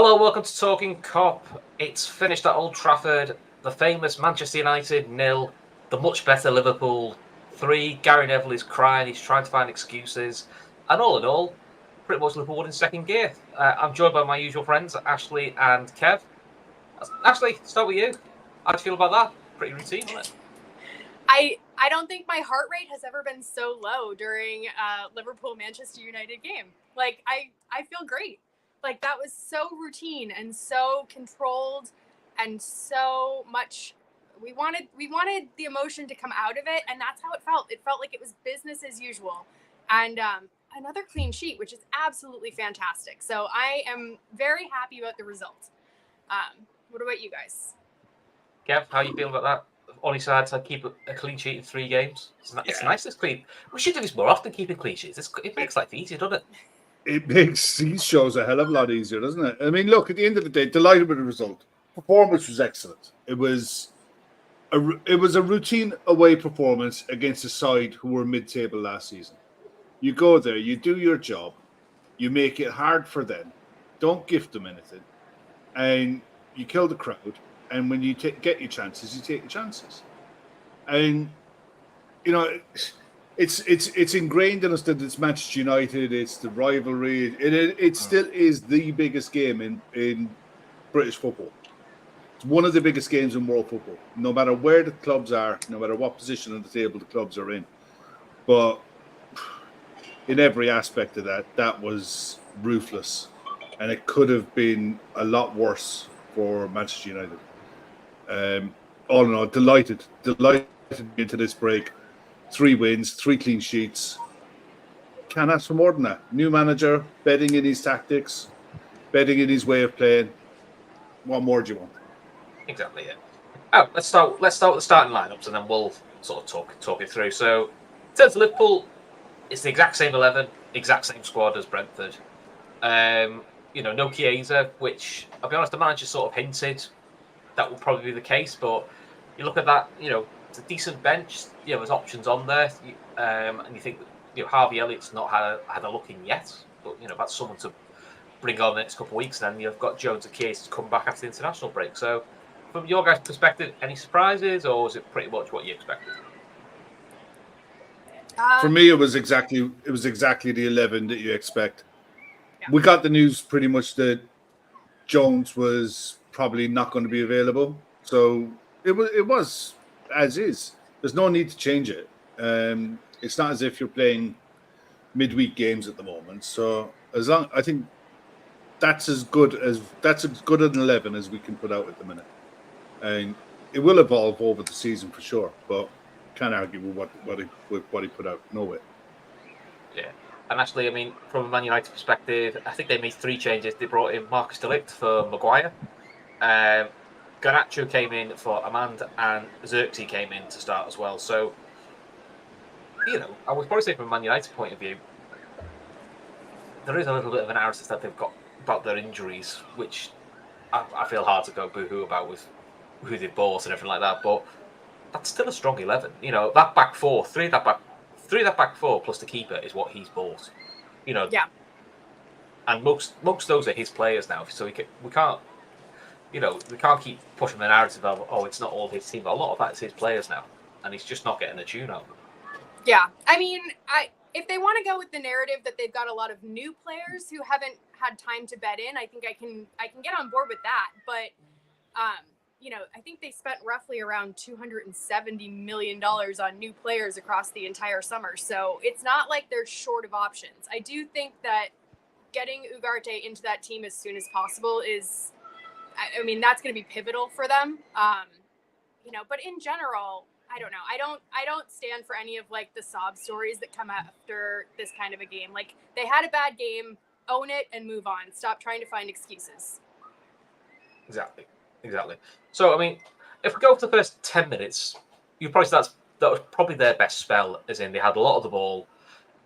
Hello, welcome to Talkin Kop. It's finished at Old Trafford. The famous Manchester United 0, the much better Liverpool 3. Gary Neville is crying. He's trying to find excuses. And all in all, pretty much Liverpool in second gear. I'm joined by my usual friends, Ashley and Kev. Ashley, start with you. How do you feel about that? Pretty routine, wasn't it? I don't think my heart rate has ever been so low during a Liverpool-Manchester United game. Like, I feel great. Like, that was so routine and so controlled and so much. We wanted the emotion to come out of it, and that's how it felt. It felt like it was business as usual. And another clean sheet, which is absolutely fantastic. So I am very happy about the result. What about you guys? Kev, how you feel about that? Only side to keep a clean sheet in 3 games. It's nice. It's clean. We should do this more often, keeping clean sheets. It makes life easier, doesn't it? It makes these shows a hell of a lot easier, doesn't it? I mean, look, at the end of the day, delighted with the result. Performance was excellent. It was a routine away performance against a side who were mid-table last season. You go there, you do your job, you make it hard for them, don't gift them anything, and you kill the crowd. And when you get your chances, you take your chances. And you know, it's ingrained in us that it's Manchester United, it's the rivalry. It still is the biggest game in British football. It's one of the biggest games in world football, no matter where the clubs are, no matter what position on the table the clubs are in. But in every aspect of that was ruthless. And it could have been a lot worse for Manchester United. All in all, delighted into this break. 3 wins, 3 clean sheets. Can't ask for more than that. New manager, betting in his tactics, betting in his way of playing. What more do you want? Exactly, yeah. Oh, let's start with the starting lineups, and then we'll sort of talk it through. So, in terms of Liverpool, it's the exact same 11, exact same squad as Brentford. No Chiesa, which I'll be honest, the manager sort of hinted that will probably be the case, but you look at that, it's a decent bench. There's options on there, and you think Harvey Elliott's not had a look in yet, but that's someone to bring on the next couple of weeks. And then you've got Jones and Chiesa to come back after the international break. So, from your guys' perspective, any surprises, or was it pretty much what you expected? For me, it was exactly the 11 that you expect. Yeah. We got the news pretty much that Jones was probably not going to be available, so it was as is. There's no need to change it. It's not as if you're playing midweek games at the moment. So I think that's as good an 11 as we can put out at the minute, and it will evolve over the season for sure. But can't argue with what he put out. No way. Yeah. And actually, I mean, from a Man United perspective, I think they made 3 changes. They brought in Marcus de Ligt for Maguire. Garnacho came in for Amand, and Xerxes came in to start as well. So, I would probably say from a Man United point of view, there is a little bit of a narrative that they've got about their injuries, which I feel hard to go boo-hoo about with who they've bought and everything like that. But that's still a strong 11. That back 4, 3 of that back 4 plus the keeper is what he's bought. Yeah. And most of those are his players now, so we can't keep pushing the narrative of it's not all his team. But a lot of that is his players now, and he's just not getting a tune out of them. Yeah, I mean, if they want to go with the narrative that they've got a lot of new players who haven't had time to bet in, I think I can get on board with that. But I think they spent roughly around $270 million on new players across the entire summer. So it's not like they're short of options. I do think that getting Ugarte into that team as soon as possible is, that's going to be pivotal for them. But in general, I don't know. I don't stand for any of like the sob stories that come after this kind of a game. Like, they had a bad game, own it and move on. Stop trying to find excuses. Exactly. So, I mean, if we go for the first 10 minutes, you probably say that was probably their best spell, as in they had a lot of the ball.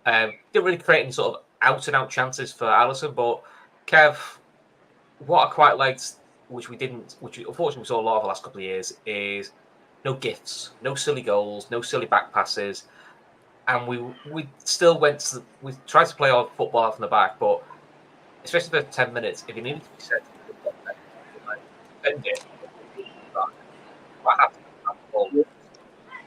Didn't really create any sort of out-and-out chances for Alisson, but Kev, what I quite liked, which unfortunately we saw a lot of the last couple of years, is no gifts, no silly goals, no silly back passes, and we still we tried to play our football from the back, but especially for 10 minutes, if you needed to be said, defend it. What happened?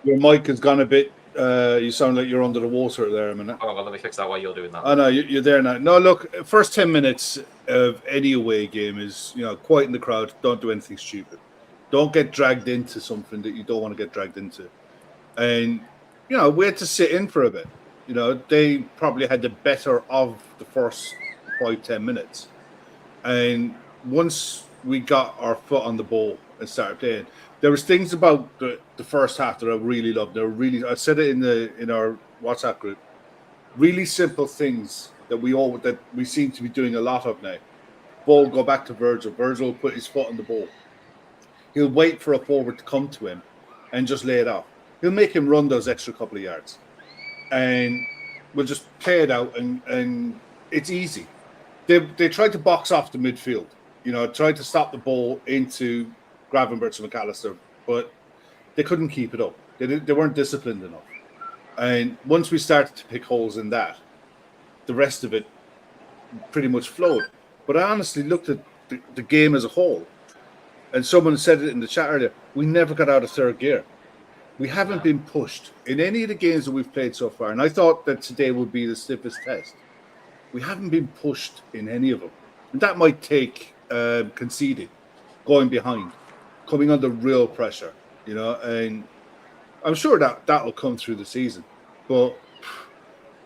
Your mic has gone a bit. You sound like you're under the water there a minute. Oh, well, let me fix that while you're doing that. Oh no, you're there now. No, look, first 10 minutes of any away game is, quieten the crowd. Don't do anything stupid. Don't get dragged into something that you don't want to get dragged into. And, we had to sit in for a bit. They probably had the better of the first 5-10 minutes. And once we got our foot on the ball and started playing, there was things about the first half that I really loved. I said it in our WhatsApp group. Really simple things that we seem to be doing a lot of now. Ball go back to Virgil. Virgil will put his foot on the ball. He'll wait for a forward to come to him and just lay it off. He'll make him run those extra couple of yards. And we'll just play it out and it's easy. They tried to box off the midfield, tried to stop the ball into Gravenberch and McAllister, but they couldn't keep it up. They weren't disciplined enough. And once we started to pick holes in that, the rest of it pretty much flowed. But I honestly looked at the game as a whole, and someone said it in the chat earlier, we never got out of third gear. We haven't been pushed in any of the games that we've played so far, and I thought that today would be the stiffest test. We haven't been pushed in any of them. And that might take conceding, going behind, coming under real pressure, and I'm sure that'll come through the season. But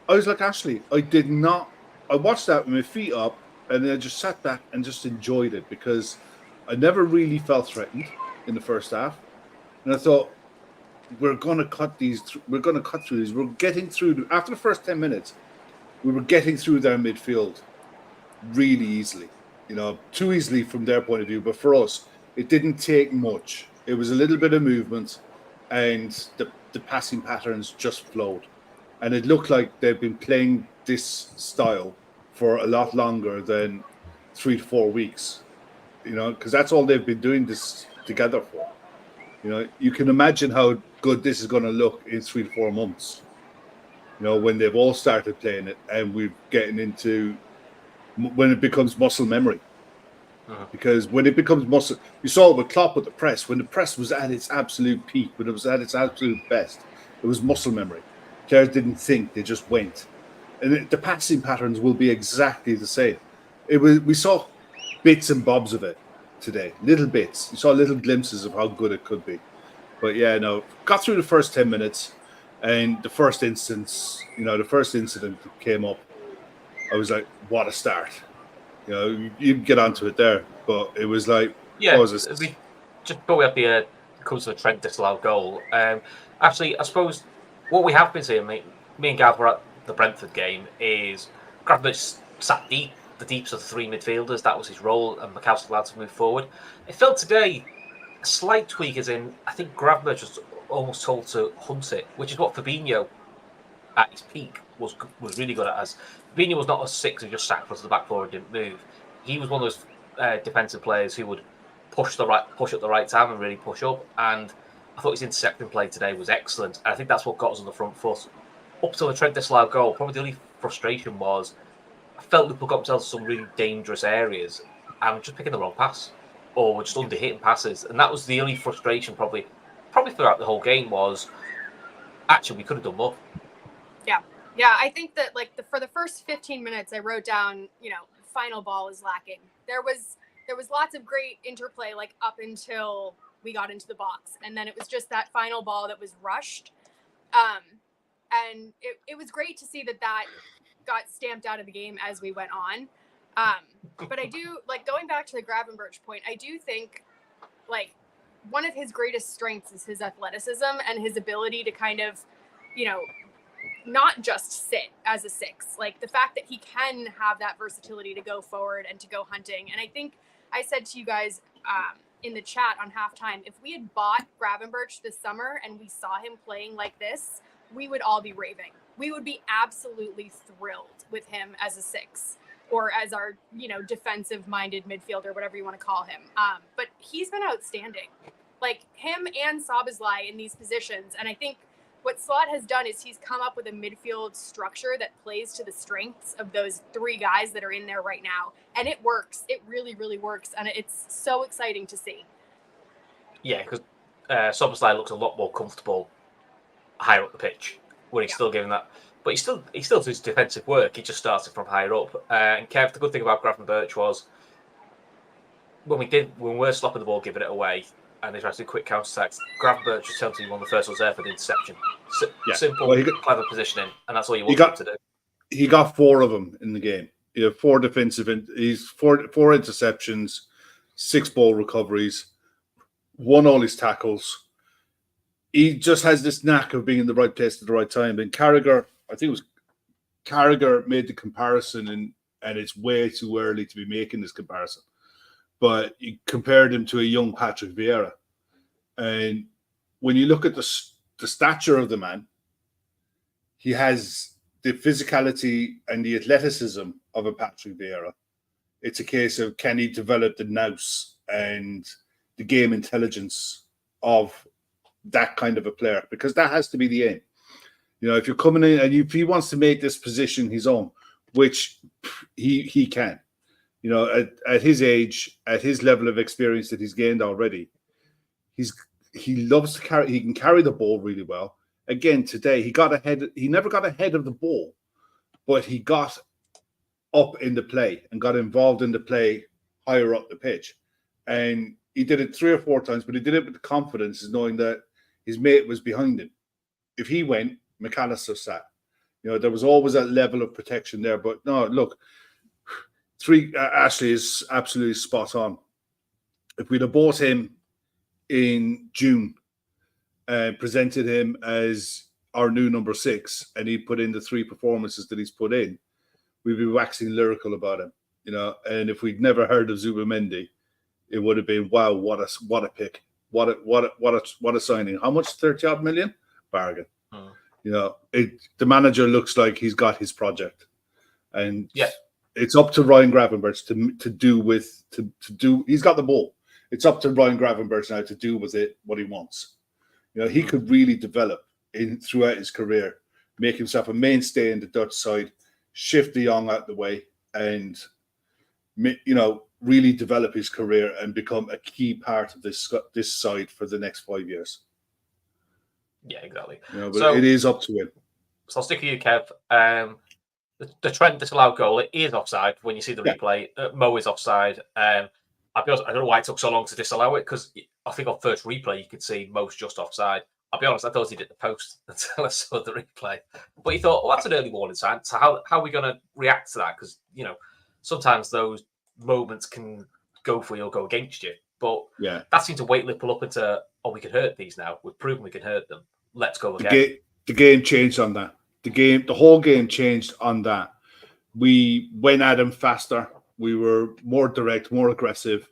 I was like Ashley, I watched that with my feet up and then I just sat back and just enjoyed it because I never really felt threatened in the first half. And I thought, we're going to cut through these. We're getting through. After the first 10 minutes, we were getting through their midfield really easily. Too easily from their point of view. But for us, it didn't take much. It was a little bit of movement and the passing patterns just flowed. And it looked like they've been playing this style for a lot longer than 3 to 4 weeks, because that's all they've been doing this together for. You can imagine how good this is going to look in 3 to 4 months, when they've all started playing it and we're getting into when it becomes muscle memory. Because when it becomes muscle, you saw it with Klopp with the press. When the press was at its absolute peak, when it was at its absolute best, it was muscle memory. Players didn't think; they just went. And the passing patterns will be exactly the same. We saw bits and bobs of it today, little bits. You saw little glimpses of how good it could be. But got through the first 10 minutes, and the first incident that came up, I was like, what a start. You get onto it there, but it was like, just before we have the comes to the Trent disallowed goal. Actually, I suppose what we have been seeing, me and Gav were at the Brentford game, is Gravenberch sat deep, the deeps of the three midfielders. That was his role, and McAllister allowed to move forward. It felt today a slight tweak, as in I think Gravenberch was almost told to hunt it, which is what Fabinho at his peak was really good at. As Fabinho was not a six who just sat across the back floor and didn't move. He was one of those defensive players who would push at the right time and really push up. And I thought his intercepting play today was excellent. And I think that's what got us on the front foot. Up to the Trent disallowed goal, probably the only frustration was I felt Liverpool got themselves in some really dangerous areas and were just picking the wrong pass or were just under-hitting passes. And that was the only frustration probably throughout the whole game was actually we could have done more. Yeah, I think that for the first 15 minutes I wrote down, final ball is lacking. There was lots of great interplay up until we got into the box, and then it was just that final ball that was rushed. And it was great to see that got stamped out of the game as we went on. But I do going back to the Gravenberch point. I do think one of his greatest strengths is his athleticism and his ability to kind of, not just sit as a six, the fact that he can have that versatility to go forward and to go hunting. And I think I said to you guys in the chat on halftime, if we had bought Gravenberch this summer and we saw him playing like this, we would all be raving. We would be absolutely thrilled with him as a six or as our, defensive minded midfielder, whatever you want to call him. But he's been outstanding, him and Szoboszlai in these positions. And I think what Slot has done is he's come up with a midfield structure that plays to the strengths of those three guys that are in there right now. And it works. It really, really works. And it's so exciting to see. Yeah, because Szoboszlai looks a lot more comfortable higher up the pitch when he's still giving that. But he still does defensive work. He just started from higher up. And Kev, the good thing about Gravenberch was when we were slopping the ball, giving it away, and they tried to do quick counter attacks, Gravenberch was telling you one of the first ones there for the interception. Simple, clever positioning, and that's all you want him to do. He got 4 of them in the game. He had 4 defensive, he's four interceptions, 6 ball recoveries, won all his tackles. He just has this knack of being in the right place at the right time. And Carragher, I think it was Carragher made the comparison, and it's way too early to be making this comparison. But he compared him to a young Patrick Vieira. And when you look at the stature of the man, he has the physicality and the athleticism of a Patrick Vieira. It's a case of, can he develop the nous and the game intelligence of that kind of a player? Because that has to be the aim. You know, if you're coming in and if he wants to make this position his own, which he can, you know, at his age, at his level of experience that he's gained already, he loves to carry. He can carry the ball really well. Again, today he got ahead. He never got ahead of the ball, but he got up in the play and got involved in the play higher up the pitch. And he did it 3 or 4 times, but he did it with the confidence, knowing that his mate was behind him. If he went, McAllister sat. You know, there was always that level of protection there. But no, look, Ashley is absolutely spot on. If we'd have bought him in June and presented him as our new number 6, and he put in the 3 performances that he's put in, we'd be waxing lyrical about him. You know, and if we'd never heard of Zubimendi, it would have been, wow, what a pick, what a signing. How much? 30-odd million? Bargain. You know, the manager looks like he's got his project, and it's up to Ryan Gravenberch to do. He's got the ball. It's up to Ryan Gravenberch now to do with it what he wants. You know, he could really develop throughout his career, make himself a mainstay in the Dutch side, shift De Jong out the way, and, you know, really develop his career and become a key part of this side for the next 5 years. Yeah, exactly. You know, but it is up to him. So I'll stick with you, Kev. The Trent disallowed goal, it is offside when you see the replay. Mo is offside. I'll be honest, I don't know why it took so long to disallow it, because I think on first replay you could see Mo's just offside. I'll be honest, I thought he did the post until I saw the replay. But you thought, that's an early warning sign. So how are we going to react to that? Because, you know, sometimes those moments can go for you or go against you. But that seemed to wake Liverpool up into, we can hurt these now. We've proven we can hurt them. Let's go again. The game changed on that. The whole game changed on that. We went at him faster. We were more direct, more aggressive.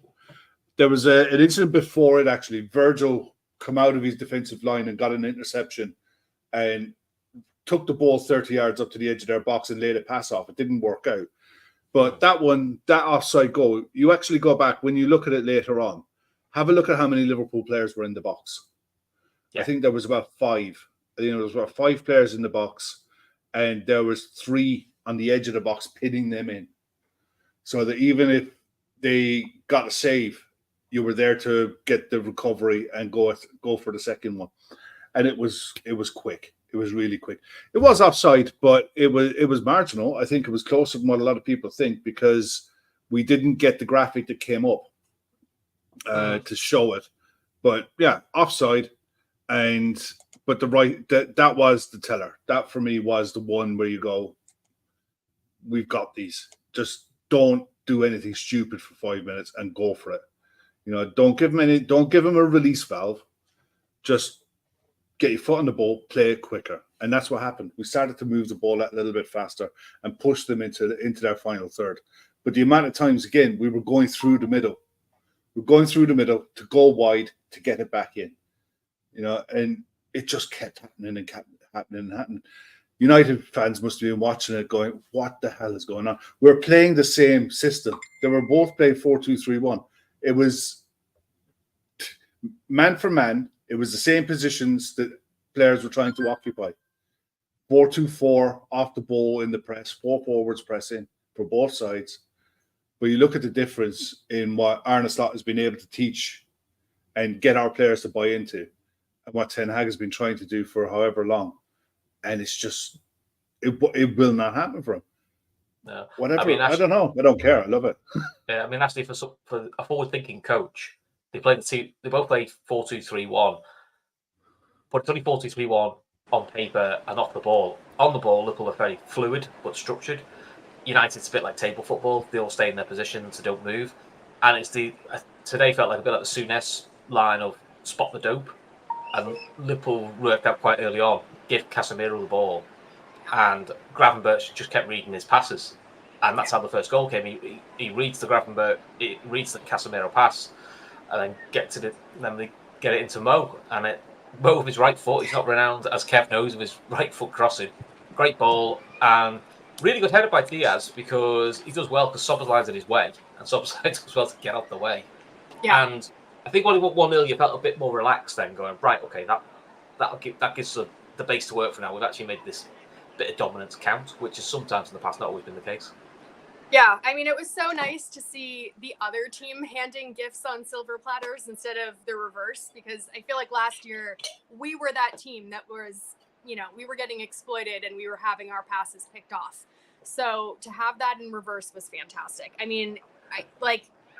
There was an incident before it, actually. Virgil come out of his defensive line and got an interception and took the ball 30 yards up to the edge of their box and laid a pass off. It didn't work out. But that offside goal, you actually go back, when you look at it later on, have a look at how many Liverpool players were in the box. I think there was about 5. I think there was about 5 players in the box, and there was 3 on the edge of the box pinning them in. So that even if they got a save, you were there to get the recovery and go for the second one. And it was quick. It was really quick. It was offside, but it was marginal. I think it was closer than what a lot of people think, because we didn't get the graphic that came up to show it. But yeah, offside. But that was the teller. That for me was the one where you go, we've got these. Just don't do anything stupid for 5 minutes and go for it. You know, don't give him a release valve. Just get your foot on the ball, play it quicker. And that's what happened. We started to move the ball a little bit faster and push them into their final third. But the amount of times, again, we were going through the middle. We're going through the middle to go wide to get it back in. You know, and it just kept happening and kept happening and happening. United fans must have been watching it going, what the hell is going on? We're playing the same system. They were both playing 4-2-3-1. It was man for man. It was the same positions players were trying to occupy. 4-2-4 off the ball in the press, 4 forwards pressing for both sides. But you look at the difference in what Arne Slot has been able to teach and get our players to buy into, and what Ten Hag has been trying to do for however long. And it's just, it will not happen for him. No. Whatever. I mean, I don't know. I don't care. I love it. Yeah, I mean, actually, for a forward-thinking coach, they both played 4-2-3-1, but it's only 4-2-3-1 on paper and off the ball. On the ball, Liverpool are very fluid but structured. United's a bit like table football; they all stay in their positions, they don't move. And it's today felt like a bit like the Souness line of spot the dope, and Liverpool worked out quite early on. Give Casemiro the ball, and Gravenberch just kept reading his passes, and that's how the first goal came. He reads the Casemiro pass, and then they get it into Mo, and Mo with his right foot. He's not renowned, as Kev knows, with his right foot crossing. Great ball, and really good header by Diaz, because he does well because Szoboszlai's in his way, and Szoboszlai does well to get out the way. Yeah. And I think when he won 1-0, you felt a bit more relaxed then, going, right, okay, that gives us the base to work for now. We've actually made this bit of dominance count, which is sometimes in the past not always been the case. Yeah, I mean, it was so nice to see the other team handing gifts on silver platters instead of the reverse, because I feel like last year we were that team that was, we were getting exploited and we were having our passes picked off. So to have that in reverse was fantastic. I mean,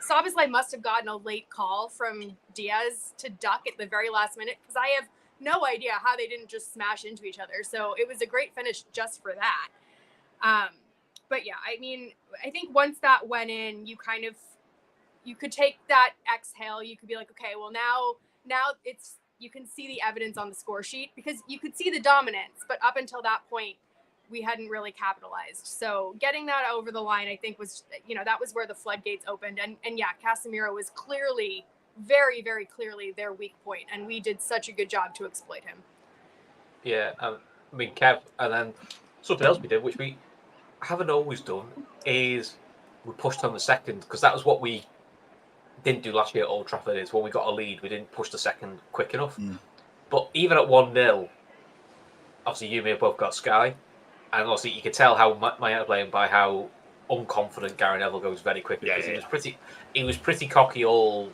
Szoboszlai must have gotten a late call from Diaz to duck at the very last minute, because I have no idea how they didn't just smash into each other. So it was a great finish just for that. But yeah, I mean, I think once that went in, you could take that exhale. You could be like, okay, well now you can see the evidence on the score sheet, because you could see the dominance, but up until that point, we hadn't really capitalized. So getting that over the line, I think was, that was where the floodgates opened. And yeah, Casemiro was clearly, very, very clearly their weak point, and we did such a good job to exploit him. Yeah, I mean, Kev, and then something else we did, which we haven't always done, is we pushed on the second, because that was what we didn't do last year at Old Trafford. Is when we got a lead, we didn't push the second quick enough. But even at 1-0, obviously you and me have both got Sky, and obviously you could tell how my playing by how unconfident Gary Neville goes very quickly, because he was pretty cocky all,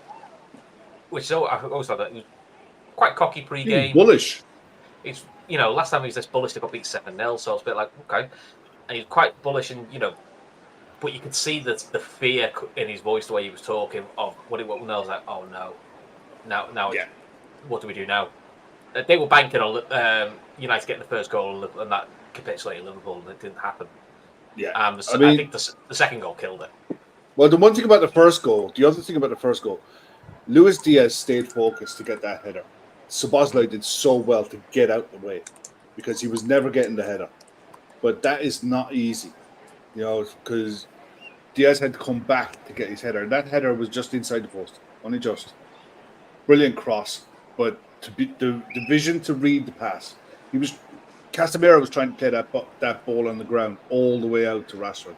which I always thought that he was quite cocky pre-game. Bullish. It's last time he was this bullish, they got beat 7-0, so I was a bit like, okay. And he's quite bullish, and but you could see the fear in his voice, the way he was talking. Of what I was like, oh no, now, yeah. What do we do now? They were banking on United getting the first goal, and that capitulated Liverpool, and it didn't happen. Yeah, I think the second goal killed it. Well, the other thing about the first goal, Luis Diaz stayed focused to get that header. Szoboszlai did so well to get out the way, because he was never getting the header. But that is not easy, because Diaz had to come back to get his header. That header was just inside the post, only just. Brilliant cross, but to be the vision to read the pass. Casemiro was trying to play that ball on the ground all the way out to Rashford.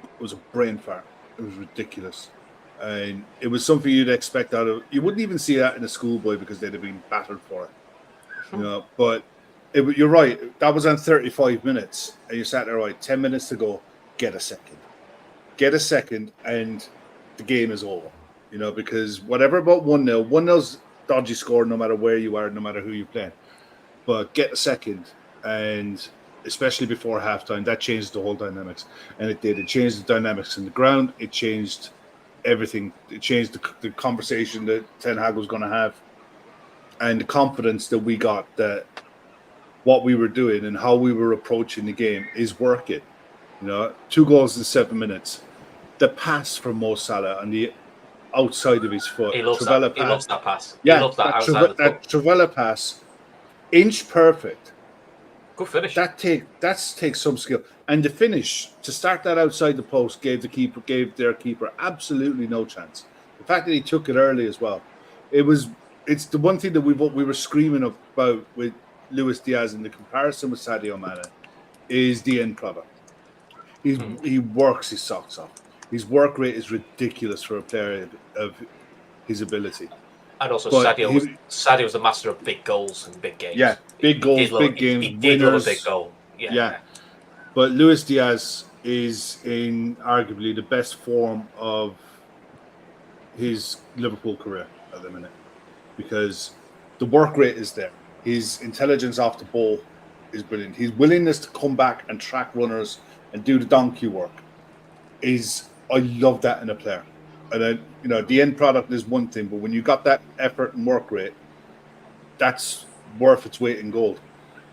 It was a brain fart. It was ridiculous. And it was something you'd expect out of... You wouldn't even see that in a schoolboy, because they'd have been battered for it. But you're right. That was on 35 minutes. And you sat there, right, 10 minutes to go. Get a second. Get a second, and the game is over. Because whatever about 1-0, 1-0's dodgy score no matter where you are, no matter who you're playing. But get a second, and especially before halftime, that changed the whole dynamics. And it did. It changed the dynamics in the ground. It changed everything. It changed the conversation that Ten Hag was going to have, and the confidence that we got that what we were doing and how we were approaching the game is working. 2 goals in 7 minutes. The pass from Mo Salah on the outside of his foot. He loves that pass. Yeah, he loves that outside of the foot. That Trivela pass, inch perfect. Good finish. That takes some skill. And the finish, to start that outside the post, gave their keeper absolutely no chance. The fact that he took it early as well. It's the one thing that we were screaming about with Luis Diaz in the comparison with Sadio Mane is the end product. He works his socks off. His work rate is ridiculous for a player of his ability. And also, But Sadio was the master of big goals and big games. Yeah, big goals, big games, He did winners. love a big goal. Yeah. But Luis Diaz is in arguably the best form of his Liverpool career at the minute, because the work rate is there. His intelligence off the ball is brilliant. His willingness to come back and track runners and do the donkey work I love that in a player. And then, the end product is one thing, but when you got that effort and work rate, that's worth its weight in gold.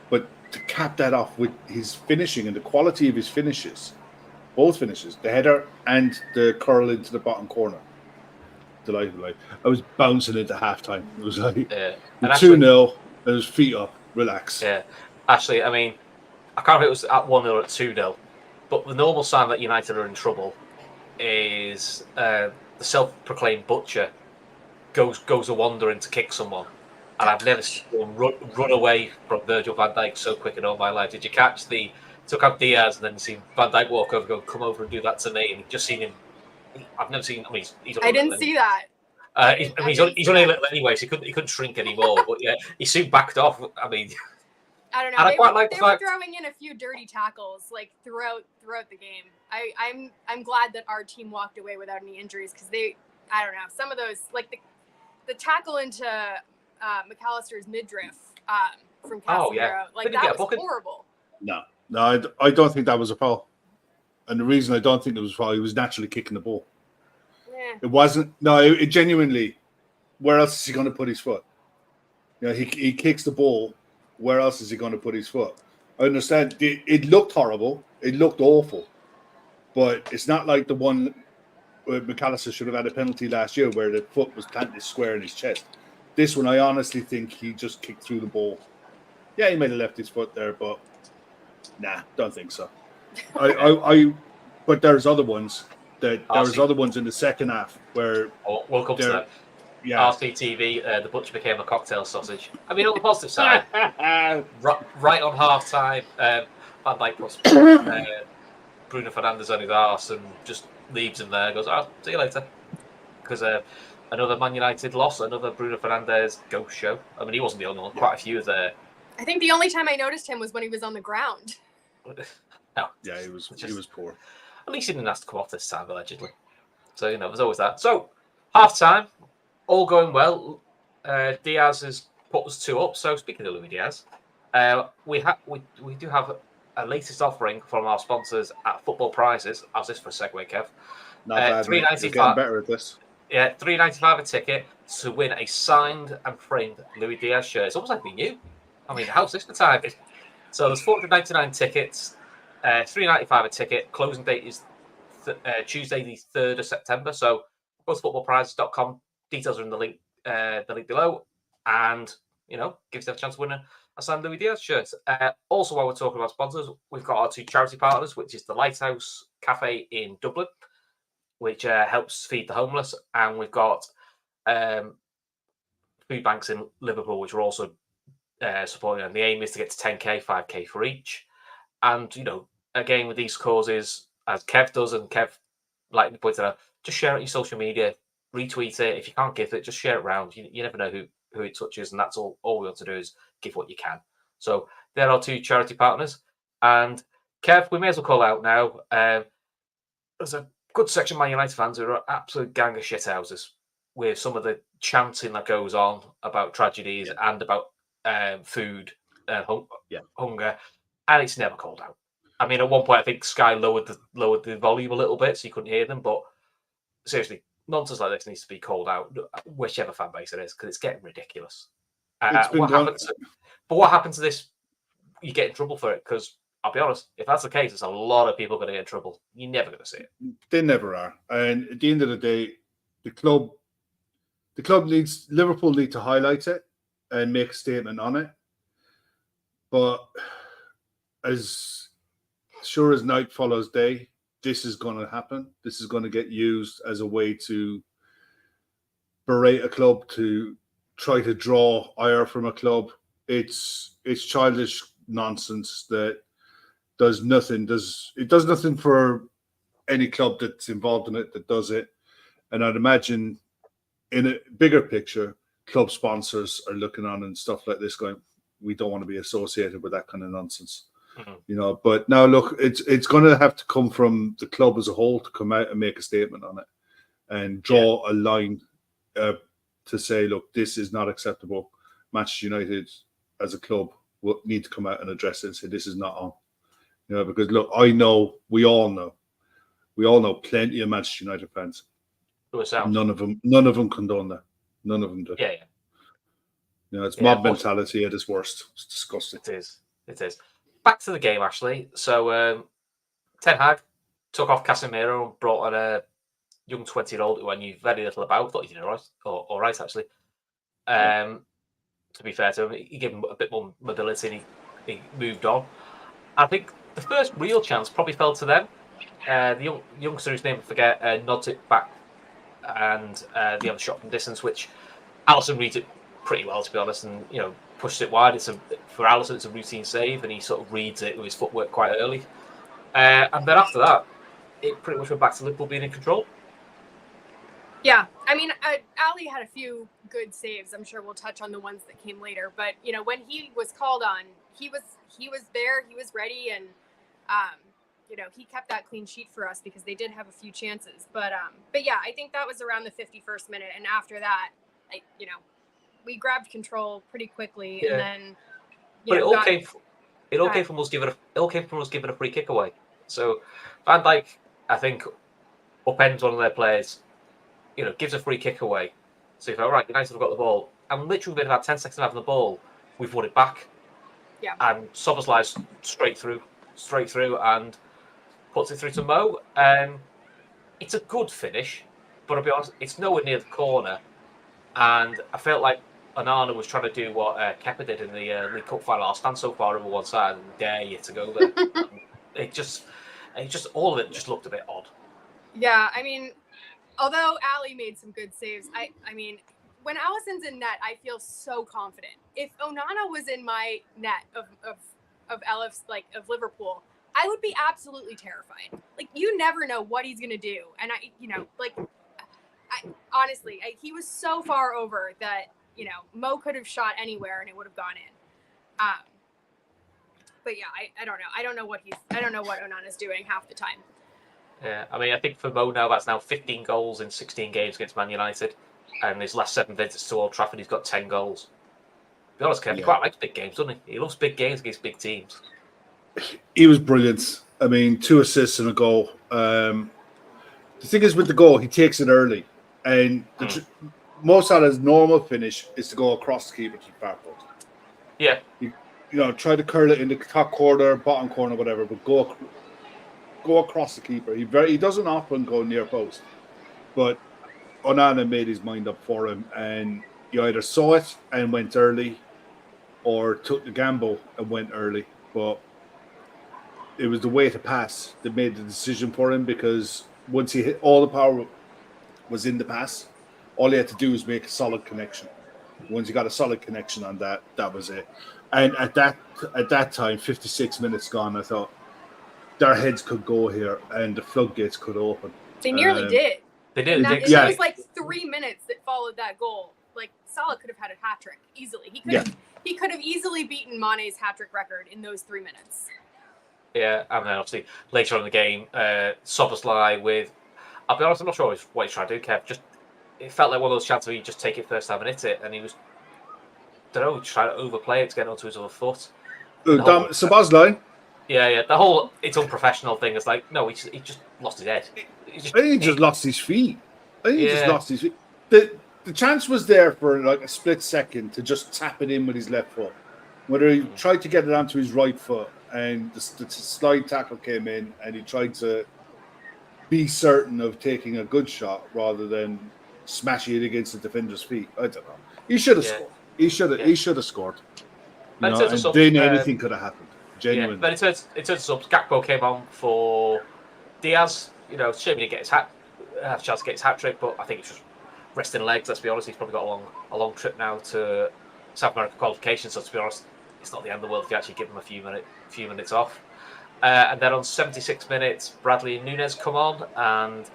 But to cap that off with his finishing and the quality of his finishes, both finishes, the header and the curl into the bottom corner. Delighted. I was bouncing into halftime. It was like 2-0, and his feet up, relax. Yeah. Actually, I mean, I can't remember if it was at 1-0 or at 2-0, but the normal sign that United are in trouble is the self-proclaimed butcher goes a wandering to kick someone. And I've never seen him run away from Virgil van Dijk so quick in all my life. Did you catch took out Diaz and then seen Van Dijk walk over, go, come over and do that to me? And just seen him. I've never seen. I mean, I didn't see that. He's only a little anyway, so he couldn't shrink anymore. But yeah, he soon backed off. I mean, I don't know. They were throwing in a few dirty tackles like throughout the game. I'm glad that our team walked away without any injuries, because I don't know, some of those, like the tackle into McAllister's midriff from Casemiro, like that was horrible. No, I don't think that was a foul. And the reason I don't think it was a foul, he was naturally kicking the ball. Yeah. It wasn't. No, it genuinely. Where else is he going to put his foot? He kicks the ball. Where else is he going to put his foot? I understand. It looked horrible. It looked awful. But it's not like the one where McAllister should have had a penalty last year where the foot was planted square in his chest. This one, I honestly think he just kicked through the ball. Yeah, he might have left his foot there, but nah, don't think so. But there's other ones other ones in the second half where we'll come to that. Yeah. RCTV, the butcher became a cocktail sausage. I mean, on the positive side, right on half time, Van Dijk puts Bruno Fernandes on his arse and just leaves him there. Goes, see you later. Because another Man United loss, another Bruno Fernandes ghost show. I mean, he wasn't the only one. Quite a few there. I think the only time I noticed him was when he was on the ground. No. Yeah, he was poor. At least he didn't have to come off this time, allegedly. So, there's always that. So, half time, all going well. Diaz has put us 2 up. So, speaking of Luis Diaz, we do have a latest offering from our sponsors at Football Prizes. How's this for a segue, Kev? Not bad. $3.95. You're getting better at this. Yeah, $3.95 a ticket to win a signed and framed Luis Diaz shirt. It's almost like we knew. I mean, how's this for timing? So there's 499 tickets, $3.95 a ticket. Closing date is Tuesday, the 3rd of September. So go to footballprizes.com. Details are in the link below. And, gives you a chance to win a signed Luis Diaz shirt. Also, while we're talking about sponsors, we've got our 2 charity partners, which is the Lighthouse Cafe in Dublin, which helps feed the homeless. And we've got food banks in Liverpool, which are also supporting. And the aim is to get to 10k, 5k for each. And, again, with these causes, as Kev does, and Kev, like pointed out, just share it on your social media, retweet it. If you can't give it, just share it around. You never know who it touches, and that's all we want to do is give what you can. So there are 2 charity partners. And Kev, we may as well call out now. There's a good section of Man United fans who are absolute gang of shithouses with some of the chanting that goes on about tragedies and about food and hunger, and it's never called out. I mean, at one point, I think Sky lowered the volume a little bit so you couldn't hear them, but seriously, nonsense like this needs to be called out, whichever fan base it is, because it's getting ridiculous. What happened to this? You get in trouble for it, because I'll be honest, if that's the case, there's a lot of people going to get in trouble. You're never going to see it. They never are. And at the end of the day, Liverpool need to highlight it and make a statement on it. But as sure as night follows day, this is going to happen. This is going to get used as a way to berate a club, to try to draw ire from a club. It's childish nonsense that does nothing. It does nothing for any club that's involved in it that does it. And I'd imagine in a bigger picture, club sponsors are looking on and stuff like this, going, we don't want to be associated with that kind of nonsense. But now look, it's going to have to come from the club as a whole to come out and make a statement on it and draw a line to say, look, this is not acceptable. Manchester United as a club will need to come out and address it and say this is not on. Because look, we all know plenty of Manchester United fans. None of them condone that. None of them do. Yeah. It's mob mentality at its worst. It's disgusting. It is. Back to the game, Ashley. So Ten Hag took off Casemiro and brought on a young 20-year-old who I knew very little about. Thought he did all right, actually. To be fair to him, he gave him a bit more mobility and he moved on. I think the first real chance probably fell to them. The youngster whose name I forget nods it back, and the other shot from distance, which Alisson reads it pretty well, to be honest, and pushes it wide. For Alisson, it's a routine save, and he sort of reads it with his footwork quite early. And then after that, it pretty much went back to Liverpool being in control. Yeah, I mean, Ali had a few good saves. I'm sure we'll touch on the ones that came later. But when he was called on, he was there, he was ready, and he kept that clean sheet for us because they did have a few chances. But yeah, I think that was around the 51st minute, and after that, we grabbed control pretty quickly, and then it all came from us giving a free kick away. So Van Dijk, I think, upends one of their players. Gives a free kick away. So you go, right, United have got the ball. And literally within about 10 seconds of having the ball, we've won it back. Yeah. And Szoboszlai's straight through and puts it through to Mo. It's a good finish, but I'll be honest, it's nowhere near the corner. And I felt like Onana was trying to do what Kepa did in the League Cup final. I'll stand so far over one side and dare you to go there. it just all of it just looked a bit odd. Yeah, I mean, although Ali made some good saves, I mean, when Alisson's in net, I feel so confident. If Onana was in my net of Liverpool, I would be absolutely terrified. Like, you never know what he's gonna do, and honestly, he was so far over that Mo could have shot anywhere and it would have gone in. But yeah, I don't know. I don't know what Onana's doing half the time. Yeah, I mean, I think for Mo now, that's now 15 goals in 16 games against Man United. And his last 7 visits to Old Trafford, he's got 10 goals. To be honest, Kev, he quite likes big games, doesn't he? He loves big games against big teams. He was brilliant. I mean, 2 assists and a goal. The thing is with the goal, he takes it early. And Mo Salah's normal finish is to go across the keeper to the far post. Yeah. Try to curl it in the top corner, bottom corner, whatever, but go across the keeper. He doesn't often go near post, but Onana made his mind up for him, and he either saw it and went early, or took the gamble and went early. But it was the way to pass that made the decision for him, because once he hit, all the power was in the pass. All he had to do was make a solid connection. Once he got a solid connection on that, that was it. And at that time, 56 minutes gone, I thought their heads could go here and the floodgates could open. They nearly did. They did. It was like 3 minutes that followed that goal. Like, Salah could have had a hat trick easily. He could have easily beaten Mane's hat trick record in those 3 minutes. Yeah, and then obviously later on in the game, Szoboszlai with, I'll be honest, I'm not sure what he's trying to do, Kev. It felt like one of those chances where you just take it first time and hit it, and he was, trying to overplay it to get onto his other foot. Szoboszlai? Yeah. The whole it's unprofessional thing is like, no, he just lost his head. I think he just lost his feet. The chance was there for like a split second to just tap it in with his left foot. Whether he tried to get it onto his right foot and the slide tackle came in and he tried to be certain of taking a good shot rather than smashing it against the defender's feet. I don't know. He should have scored. He should have scored. And then anything could have happened. Genuinely. Yeah, but in terms of subs, Gakpo came on for Diaz. Shame he didn't get have a chance to get his hat trick, but I think it's just resting legs. Let's be honest, he's probably got a long trip now to South America qualification. So to be honest, it's not the end of the world if you actually give him a few minutes off. And then on 76 minutes, Bradley and Núñez come on, and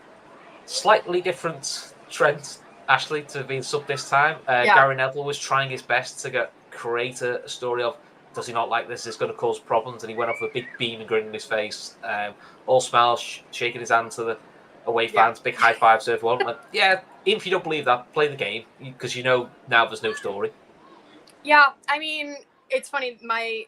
slightly different Trent Ashley to be sub this time. Gary Neville was trying his best to create a story of, does he not like this? It's going to cause problems. And he went off with a big beam and grin on his face, all smiles, shaking his hand to the away fans, big high five to everyone. Like, yeah, even if you don't believe that, play the game, because you know now there's no story. Yeah, I mean, it's funny. My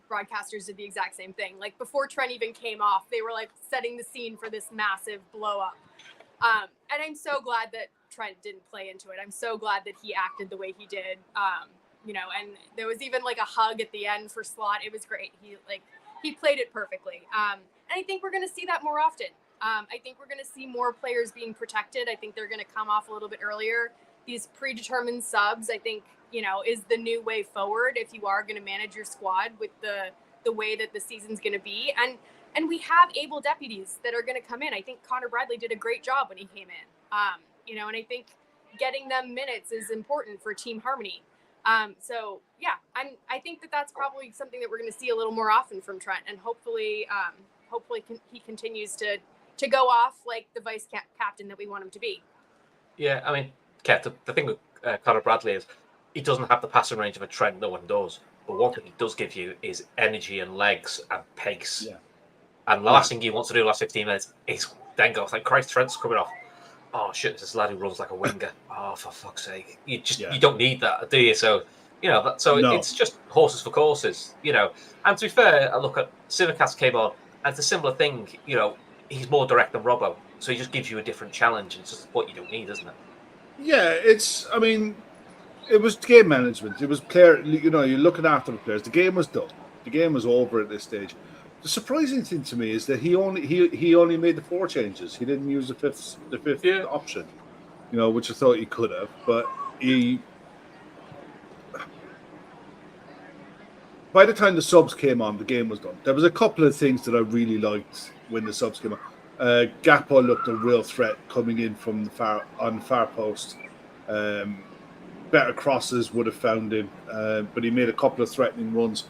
broadcasters did the exact same thing. Like before Trent even came off, they were like setting the scene for this massive blow up. And I'm so glad that Trent didn't play into it. I'm so glad that he acted the way he did. And there was even like a hug at the end for Slot. It was great. He played it perfectly. And I think we're going to see that more often. I think we're going to see more players being protected. I think they're going to come off a little bit earlier. These predetermined subs, I think, is the new way forward if you are going to manage your squad with the way that the season's going to be. And we have able deputies that are going to come in. I think Connor Bradley did a great job when he came in. And I think getting them minutes is important for team harmony. I think that's probably something that we're going to see a little more often from Trent, and hopefully he continues to go off like the vice captain that we want him to be. Yeah, I mean, Kev, the thing with Connor Bradley is he doesn't have the passing range of a Trent. No one does. But one thing he does give you is energy and legs and pace. Yeah. And the last thing you want to do in the last 15 minutes is then go, like, Christ, Trent's coming off. Oh, shit, this lad who runs like a winger. Oh, for fuck's sake. You don't need that, do you? So, it's just horses for courses, And to be fair, I look at Simicast came on, and it's a similar thing, he's more direct than Robbo. So he just gives you a different challenge. It's just what you don't need, isn't it? Yeah, it was game management. It was player, you're looking after the players. The game was done. The game was over at this stage. The surprising thing to me is that he only made the 4 changes. He didn't use the fifth option, which I thought he could have. But by the time the subs came on, the game was done. There was a couple of things that I really liked when the subs came on. Gakpo looked a real threat coming in from the far post. Better crosses would have found him, but he made a couple of threatening runs.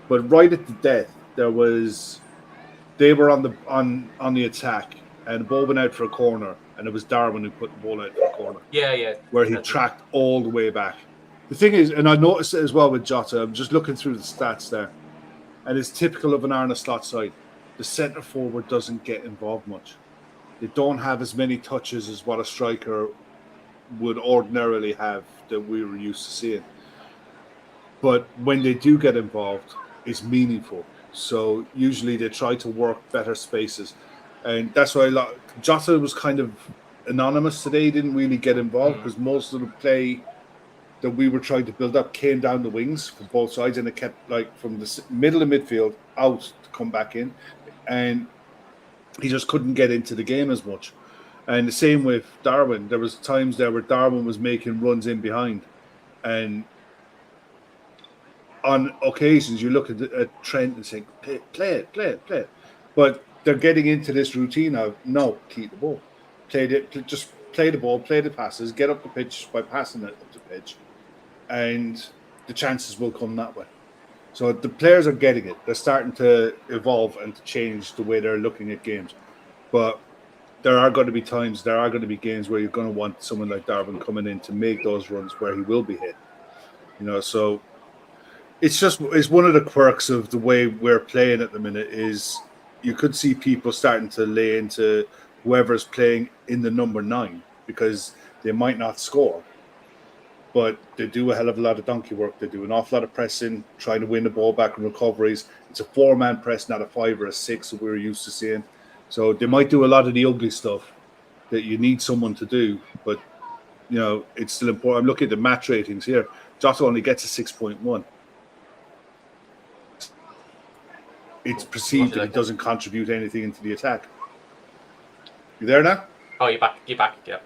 But right at the death, they were on the attack, and the ball went out for a corner, and it was Darwin who put the ball out for a corner. Yeah. Where he tracked all the way back. The thing is, and I noticed it as well with Jota, I'm just looking through the stats there, and it's typical of an Arne Slot side. The centre forward doesn't get involved much. They don't have as many touches as what a striker would ordinarily have that we were used to seeing. But when they do get involved, it's meaningful. So usually they try to work better spaces. And that's why Jota was kind of anonymous today. He didn't really get involved because most of the play that we were trying to build up came down the wings from both sides, and it kept from the middle of midfield out to come back in. And he just couldn't get into the game as much. And the same with Darwin. There was times there where Darwin was making runs in behind. And on occasions, you look at Trent and think, play it. But they're getting into this routine of, no, keep the ball. Just play the ball, play the passes, get up the pitch by passing it up the pitch. And the chances will come that way. So the players are getting it. They're starting to evolve and to change the way they're looking at games. But there are going to be times, there are going to be games where you're going to want someone like Darwin coming in to make those runs where he will be hit. So it's one of the quirks of the way we're playing at the minute is you could see people starting to lay into whoever's playing in the number 9 because they might not score. But they do a hell of a lot of donkey work. They do an awful lot of pressing, trying to win the ball back in recoveries. It's a 4-man press, not a 5 or a 6 that we were used to seeing. So they might do a lot of the ugly stuff that you need someone to do. But, it's still important. I'm looking at the match ratings here. Jota only gets a 6.1. It's perceived that he doesn't contribute anything into the attack. You there now? Oh, you're back, yeah.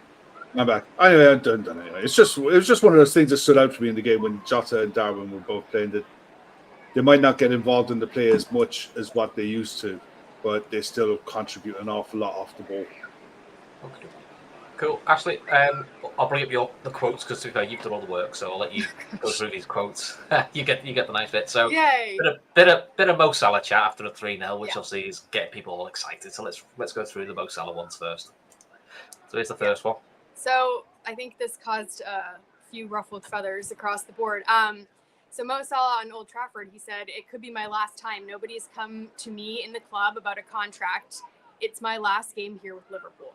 I'm back. Anyway, I'm done anyway. It was just one of those things that stood out for me in the game when Jota and Darwin were both playing, that they might not get involved in the play as much as what they used to, but they still contribute an awful lot off the ball. Okay. Cool. Ashley, I'll bring up the quotes because you've done all the work, so I'll let you go through these quotes. you get the nice bit. So yay! Bit of Mo Salah chat after a 3-0, which obviously is getting people all excited. So let's go through the Mo Salah ones first. So here's the first one. So I think this caused a few ruffled feathers across the board. So Mo Salah on Old Trafford, he said, "It could be my last time. Nobody's come to me in the club about a contract. It's my last game here with Liverpool."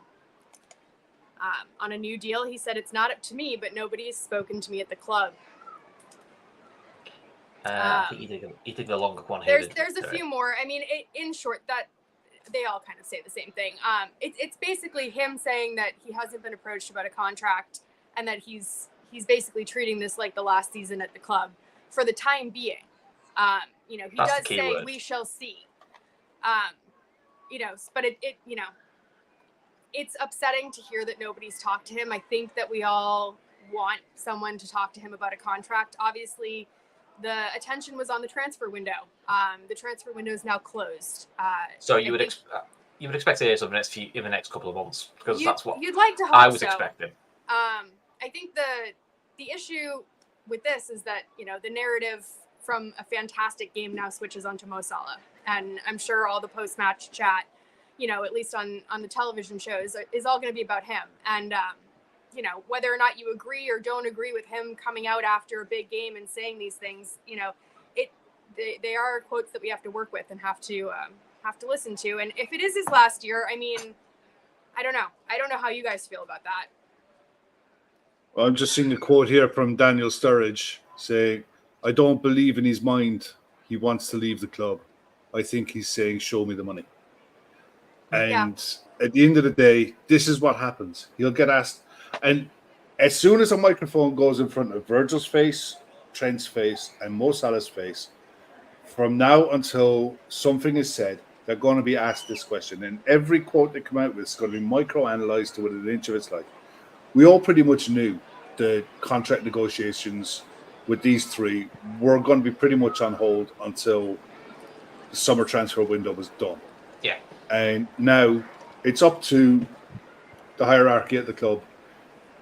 On a new deal, he said, "It's not up to me, but nobody's spoken to me at the club." I think you did the longer one here. There's a few more. I mean, in short, that they all kind of say the same thing. It's basically him saying that he hasn't been approached about a contract and that he's basically treating this like the last season at the club for the time being. He That's does say word. "we shall see." But it's upsetting to hear that nobody's talked to him. I think that we all want someone to talk to him about a contract. Obviously, the attention was on the transfer window. The transfer window is now closed. So you would expect to hear something in the next couple of months, because that's what you'd like to hope I was so. expecting. I think the issue with this is that the narrative from a fantastic game now switches onto Mo Salah, and I'm sure all the post-match chat, at least on the television shows, is all going to be about him. And whether or not you agree or don't agree with him coming out after a big game and saying these things, they are quotes that we have to work with and have to listen to. And if it is his last year, I mean, I don't know how you guys feel about that. Well, I'm just seeing a quote here from Daniel Sturridge saying, "I don't believe in his mind he wants to leave the club. I think he's saying, 'Show me the money.'" And at the end of the day, this is what happens. He'll get asked, and as soon as a microphone goes in front of Virgil's face, Trent's face, and Mo Salah's face, from now until something is said, they're going to be asked this question. And every quote they come out with is going to be micro-analysed to within an inch of its life. We all pretty much knew the contract negotiations with these three were going to be pretty much on hold until the summer transfer window was done. Yeah. And now it's up to the hierarchy at the club.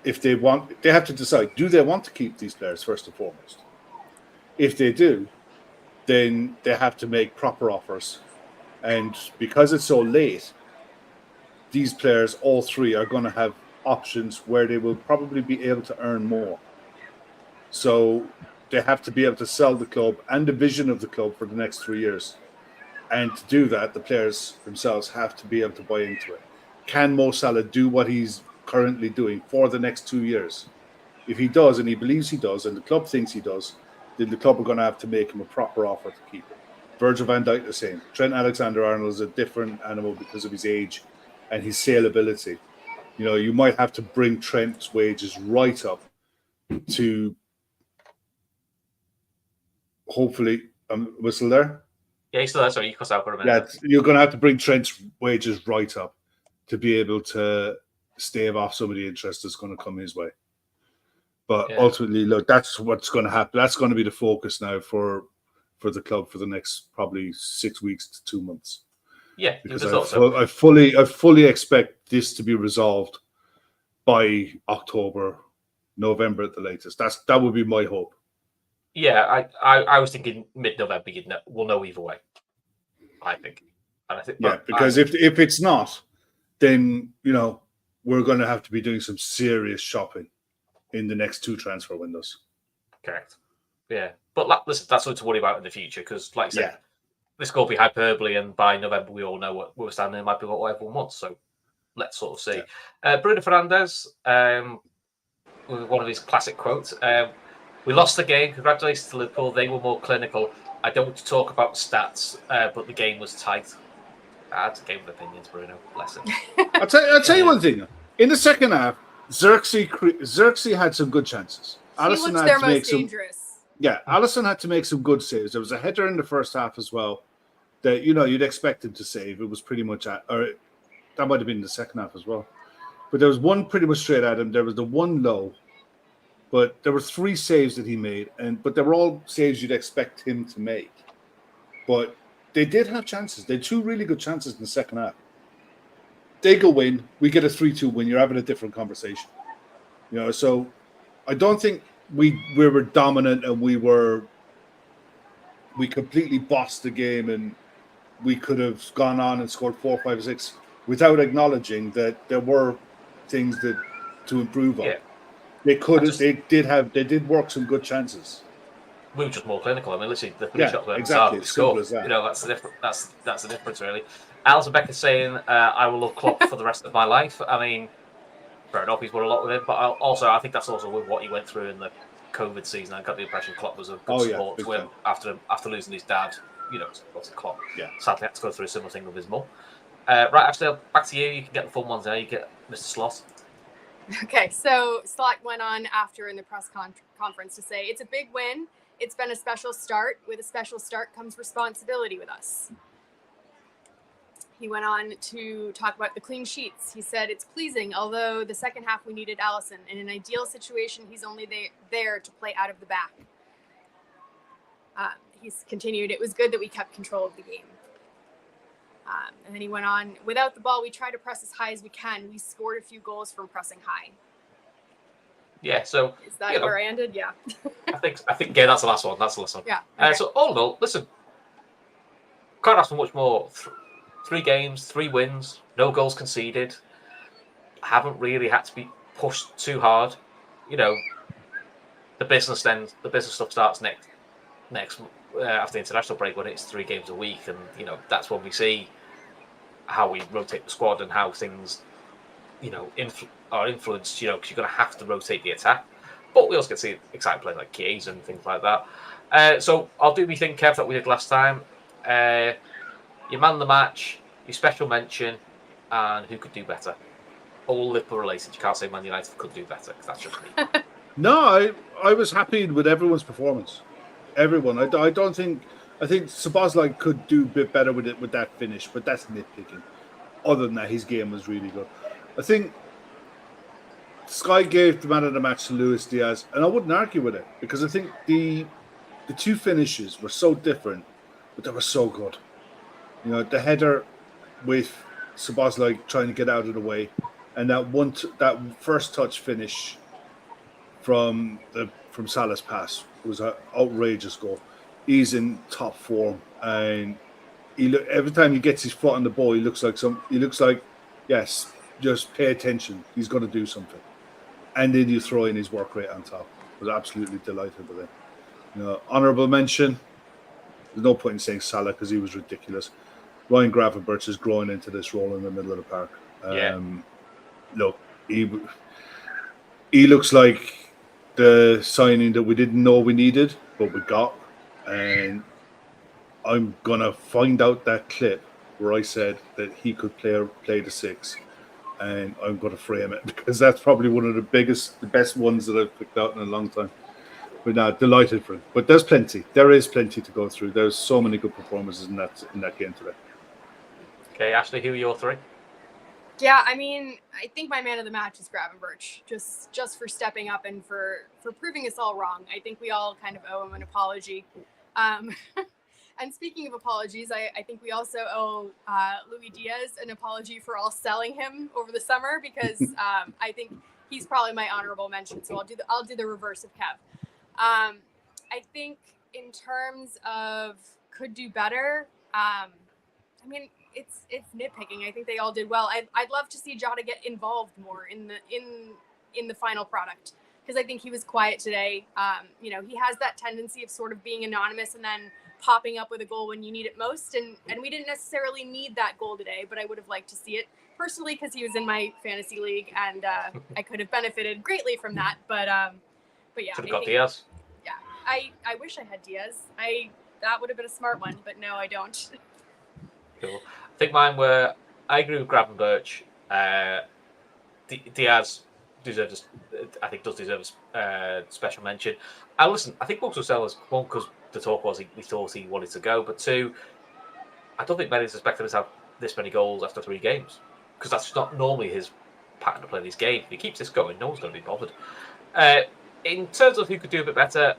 If they have to decide, do they want to keep these players first and foremost? If they do, then they have to make proper offers. And because it's so late, these players, all three, are going to have options where they will probably be able to earn more. So they have to be able to sell the club and the vision of the club for the next 3 years. And to do that, the players themselves have to be able to buy into it. Can Mo Salah do what he's currently doing for the next 2 years? If he does, and he believes he does, and the club thinks he does, then the club are going to have to make him a proper offer to keep him. Virgil van Dijk the same. Trent Alexander-Arnold is a different animal because of his age and his saleability. You might have to bring Trent's wages right up to hopefully. Was still there? Yeah, he's still there. Sorry, you cut out for a minute. Yeah, you're going to have to bring Trent's wages right up to be able to stave off some of the interest that's going to come his way. But ultimately, look, that's what's going to happen. That's going to be the focus now for the club for the next probably 6 weeks to 2 months. Yeah, because I fully expect this to be resolved by October, November at the latest. That would be my hope. Yeah, I was thinking mid-November. We'll know either way. I think. And I think. Because if it's not, then we're going to have to be doing some serious shopping in the next 2 transfer windows. Correct. Yeah, but listen, that's something to worry about in the future because, like I said, this could be hyperbole, and by November we all know what we're standing. It might be what everyone wants. So let's sort of see. Bruno Fernandes, with one of his classic quotes. We lost the game. Congratulations to Liverpool. They were more clinical. I don't want to talk about stats, but the game was tight. That's a game of opinions, Bruno. Bless him. I'll tell you one thing. In the second half, Xerxes had some good chances. Alisson had to make some dangerous. Yeah, Alisson had to make some good saves. There was a header in the first half as well that you'd expect him to save. It was pretty much that might have been in the second half as well. But there was one pretty much straight at him. There was the one low. But there were 3 saves that he made, but they were all saves you'd expect him to make. But they did have chances. They had 2 really good chances in the second half. They go in, we get a 3-2 win. You're having a different conversation. So I don't think we were dominant and we completely bossed the game and we could have gone on and scored 4, 5, 6 without acknowledging that there were things that to improve on. Yeah. They did work some good chances. We were just more clinical. I mean, literally, the 3 Yeah, shots went exactly. we As simple scored. as that. You know, that's the difference. That's the difference, really. Alison Becker's saying, "I will love Klopp for the rest of my life." I mean, fair enough. He's won a lot with him, but I think that's also with what he went through in the COVID season. I got the impression Klopp was a good support to him after losing his dad. You know, obviously Klopp sadly had to go through a similar thing with his mum. Right, Ashley, back to you. You can get the fun ones there. You get Mr. Slot. Okay, so Slot went on after in the press conference to say, it's a big win. It's been a special start. With a special start comes responsibility with us. He went on to talk about the clean sheets. He said, it's pleasing, although the second half we needed Alisson. In an ideal situation, he's only there to play out of the back. He's continued, it was good that we kept control of the game. And then he went on, without the ball, we try to press as high as we can. We scored a few goals from pressing high. Yeah, so... Is that where I ended? Yeah. I think, yeah, that's the last one. Yeah. Okay. So all in all, listen, can't ask for much more. 3 games, 3 wins, no goals conceded. Haven't really had to be pushed too hard. You know, the business stuff starts next after the international break when it's 3 games a week, and you know that's when we see how we rotate the squad and how things, you know, are influenced. You know, because you're going to have to rotate the attack, but we also get to see exciting players like Keys and things like that. So I'll do my thing, Kev, that we did last time. Your man of the match, your special mention, and who could do better. All Liverpool related. You can't say Man United could do better because that's just me. No, I was happy with everyone's performance. Everyone. I think Szoboszlai could do a bit better with that finish, but that's nitpicking. Other than that, his game was really good. I think Sky gave the man of the match to Luis Diaz, and I wouldn't argue with it because I think the 2 finishes were so different, but they were so good. You know, the header with Szoboszlai trying to get out of the way, and that first touch finish from Salah's pass was an outrageous goal. He's in top form, and every time he gets his foot on the ball, he looks like yes, just pay attention. He's going to do something, and then you throw in his work rate on top. I was absolutely delighted with it. You know, honourable mention. There's no point in saying Salah because he was ridiculous. Ryan Gravenberch is growing into this role in the middle of the park. Look, he looks like the signing that we didn't know we needed, but we got. And I'm going to find out that clip where I said that he could play the 6. And I'm going to frame it because that's probably one of the best ones that I've picked out in a long time. But now, delighted for him. But there is plenty to go through. There's so many good performances in that game today. Okay, Ashley, who are your 3? Yeah, I mean, I think my man of the match is Gravenberch, just for stepping up and for proving us all wrong. I think we all kind of owe him an apology. And speaking of apologies, I think we also owe Luis Diaz an apology for all selling him over the summer because I think he's probably my honorable mention. So I'll do the reverse of Kev. I think in terms of could do better. I mean, it's nitpicking. I think they all did well. I'd love to see Jota get involved more in the final product because I think he was quiet today. You know, he has that tendency of sort of being anonymous and then popping up with a goal when you need it most. And we didn't necessarily need that goal today, but I would have liked to see it personally because he was in my fantasy league and I could have benefited greatly from that. But yeah, should have got Diaz. Yeah, I wish I had Diaz. That would have been a smart one, but no, I don't. Cool. I think mine were. I agree with Gravenberch. Diaz does deserve a special mention. And listen, I think Bucks Sellers, one, because the talk was we thought he wanted to go, but 2, I don't think many's expected us to have this many goals after 3 games because that's not normally his pattern to play this game. If he keeps this going, no one's going to be bothered. In terms of who could do a bit better,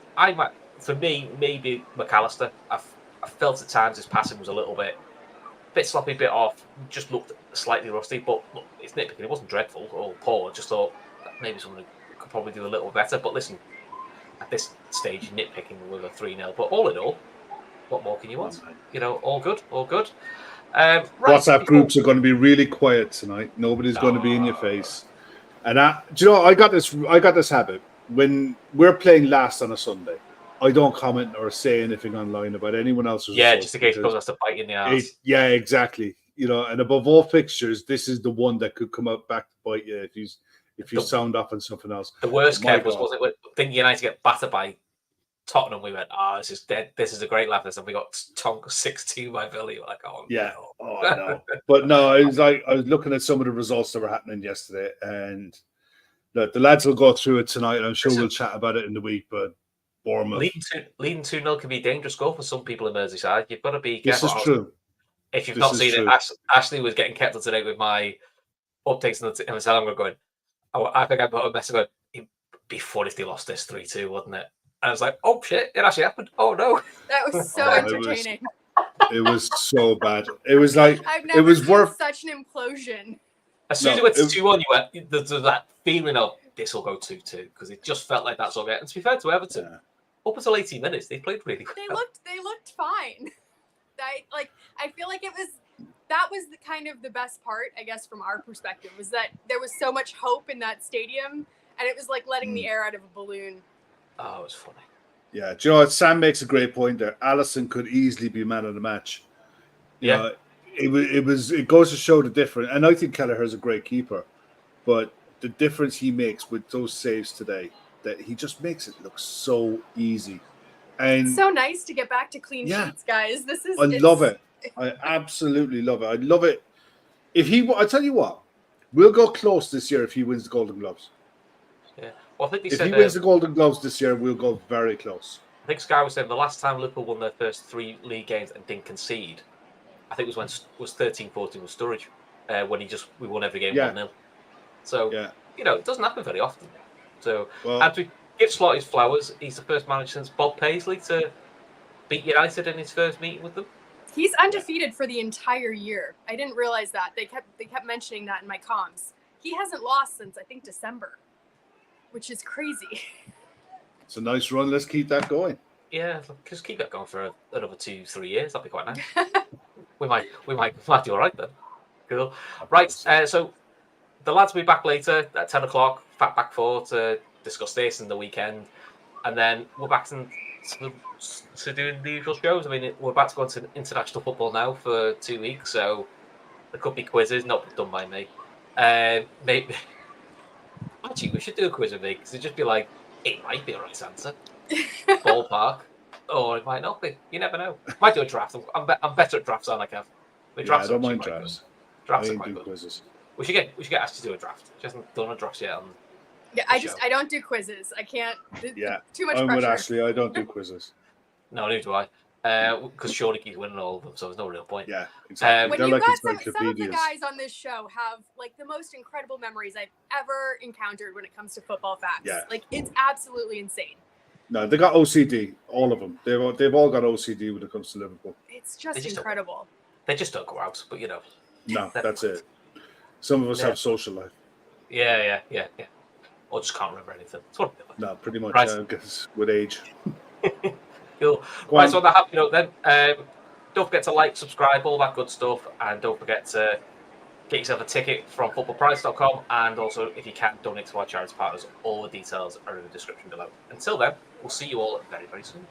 for me, maybe McAllister. I felt at times his passing was a little bit sloppy, bit off, just looked slightly rusty, but look, it's nitpicking. It wasn't dreadful or poor. I just thought that maybe someone could probably do a little better. But listen, at this stage, nitpicking with a 3-0. But all in all, what more can you want? You know, all good, all good. Right, WhatsApp groups are going to be really quiet tonight. Nobody's going to be in your face. And do you know, I got this habit when we're playing last on a Sunday. I don't comment or say anything online about anyone else's results. Just in case it goes to bite you in the ass. Yeah, exactly. You know, and above all fixtures, this is the one that could come up back to bite you if you sound off on something else. The worst, Kev, was it? Thinking United get battered by Tottenham, we went, this is dead. This is a great laugh. And we got tonk 6-2 by Villa. You're like, oh, yeah. no. Oh, no. But no, it was like I was looking at some of the results that were happening yesterday, and the lads will go through it tonight, and I'm sure we'll chat about it in the week. But Bournemouth leading 2-0 can be a dangerous goal for some people in Merseyside. You've got to be careful. This is true. If you've not seen it, Ashley was getting kept up to date with my updates on the Instagram. Going, I think I put a message going, it'd be fun if they lost this 3-2, wouldn't it? And I was like, oh shit, it actually happened. Oh no. That was so entertaining. It was so bad. It was like I've never it was seen such an implosion. As soon as it went to 2-1, you went, there's that feeling of this will go 2-2 because it just felt like that's all right. And to be fair to Everton, up until 18 minutes, they played really well. They looked fine. I feel like that was the kind of the best part, I guess, from our perspective, was that there was so much hope in that stadium, and it was like letting the air out of a balloon. Oh, it was funny. Yeah, do you know what? Sam makes a great point there. Alisson could easily be man of the match. You know, it goes to show the difference. And I think Kelleher's a great keeper, but the difference he makes with those saves today, that he just makes it look so easy. And it's so nice to get back to clean sheets, guys. I love it. I absolutely love it. I love it. I tell you what, we'll go close this year if he wins the Golden Gloves. Yeah. Well, I think if he wins the Golden Gloves this year, we'll go very close. I think Sky was saying the last time Liverpool won their first 3 league games and didn't concede, I think it was 13-14 with Sturridge, when we won every game 1-0. So, you know, it doesn't happen very often. So, and to give Slot his flowers, he's the first manager since Bob Paisley to beat United in his first meeting with them. He's undefeated for the entire year. I didn't realize that. They kept mentioning that in my comms. He hasn't lost since, I think, December, which is crazy. It's a nice run. Let's keep that going. Yeah, just keep that going for another 2-3 years. That'd be quite nice. we might do all right then. Cool. Right. So the lads will be back later at 10 o'clock. Back 4 to discuss this and the weekend, and then we're back to doing the usual shows. I mean, we're about to go into international football now for 2 weeks, so there could be quizzes, not done by me. Maybe actually we should do a quiz with me because it'd just be like, it might be a right answer, ballpark, or it might not be. You never know. Might do a draft. I'm better at drafts, aren't I, Kev? I don't mind drafts. Drafts are quite good. Quizzes. We should get asked to do a draft. She hasn't done a draft yet. Yeah, I don't do quizzes. I can't. Too much pressure. I'm with Ashley. I don't do quizzes. No, neither do I. Because surely keeps winning all of them, so there's no real point. Yeah, exactly. When you've got some of the guys on this show have like the most incredible memories I've ever encountered when it comes to football facts. Yeah. Like it's absolutely insane. No, they got OCD, all of them. They've all got OCD when it comes to Liverpool. It's just incredible. They just don't go out, but you know. No, that's it. Some of us have social life. Yeah. Or just can't remember anything. No, pretty much. Right. Because with age. Cool. Right, so on that happy note then, don't forget to like, subscribe, all that good stuff, and don't forget to get yourself a ticket from footballprice.com, and also, if you can, donate to our charity partners. All the details are in the description below. Until then, we'll see you all very, very soon.